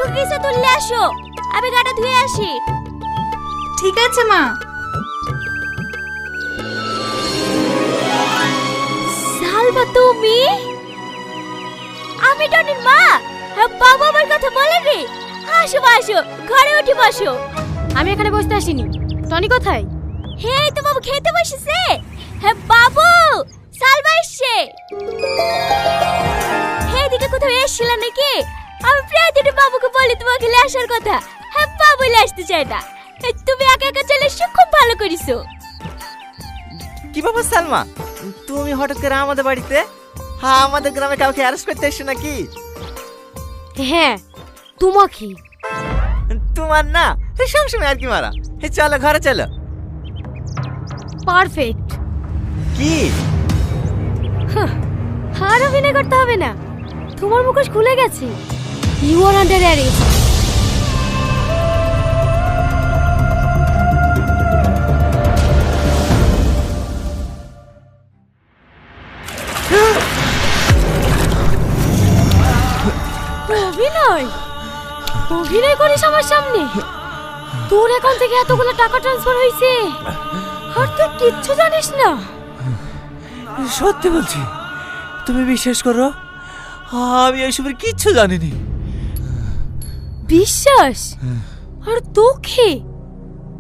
অসুখ কিছু তুললে আসো, আমি গাটা ধুয়ে আসি। ঠিক আছে মা। সালমা তুমি? আমি টনির মা। বাবা আমার কথা বলেনি। আসো আসো, ঘরে উঠে বসো। আমি এখানে বসতে আসিনি। টনি কোথায়? হে তো বাবু খেতে বসেছে। হ্যাঁ বাবু, সালমা এসছে। হে দিকে কোথাও এসেছিল নাকি? আমি প্রায় দিন বাবুকে বলি তোমাকে নিয়ে আসার কথা। হ্যাঁ বাবু আসতে চায় না। তুমি একা একা চলে এসে খুব ভালো করেছো। কি বাবা সালমা, তুমি হঠাৎ করে আমাদের বাড়িতে? হ্যাঁ, আমাদের গ্রামে কাউকে অ্যারেস্ট করতে এসছো নাকি? হ্যাঁ, তোমাকে। তোমার না সবসময় আর কি মারা। চলো ঘরে চলো। পারফেক্ট। কি? আর অভিনয় করতে হবে না, তোমার মুখোশ খুলে গেছে। You are under arrest. অভিনয় অভিনয় করিস আমার সামনে? তোর অ্যাকাউন্ট থেকে এতগুলো টাকা ট্রান্সফার হয়েছে আর তুই কিচ্ছু জানিস না? সত্যি বলছি, তুমি বিশ্বাস করো, আমি এসবের কিচ্ছু জানিনি। বিশ্বাস? আর তোকে?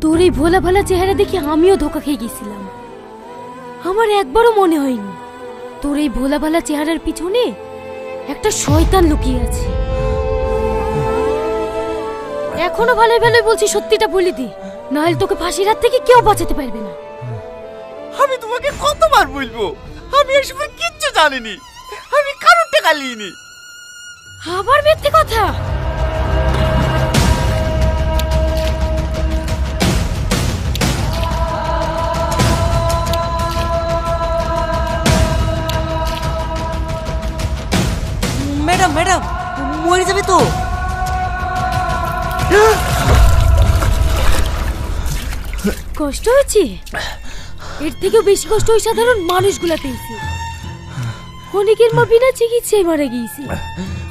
তোর এই ভোলা ভালা চেহারা দেখে আমিও ধোকা খেয়ে গেছিলাম। আমার একবারও মনে হয়নি তোর এই ভোলা ভালা চেহারার পিছনে একটা শয়তান লুকিয়ে আছে। এখনো ভালোই ভালোই বলছি, সত্যিটা বলি দি, নাহলে তোকে ফাঁসির হাত থেকে কেউ বাঁচাতে পারবে না। আমি তোমাকে কতবার বলবো, আমি এসবের কিচ্ছু জানিনি। আমি কারোর টাকা নিইনি। আবার মিথ্যে কথা। ম্যাডাম ম্যাডাম, মরে যাবে তো। কষ্ট হয়েছে? এর থেকেও বেশি কষ্ট ওই সাধারণ মানুষগুলা পেয়েছে। অনেকের মা বিনা চিকিৎসায় মারা গিয়েছে,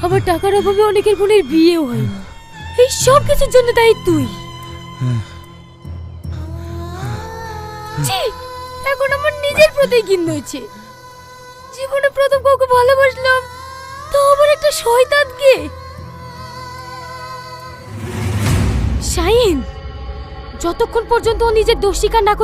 আবার টাকার অভাবে অনেকের বোনের বিয়েও হয়নি। এই সব কিছুর জন্য দায়ী তুই। ছি, এখন আমার নিজের প্রতি ঘৃণা হয়েছে। জীবনে প্রথম কাউকে ভালোবাসলাম, তো আবার একটা শয়তানকে। শাহিন, যতক্ষণ পর্যন্ত ও নিজের দোষ স্বীকার না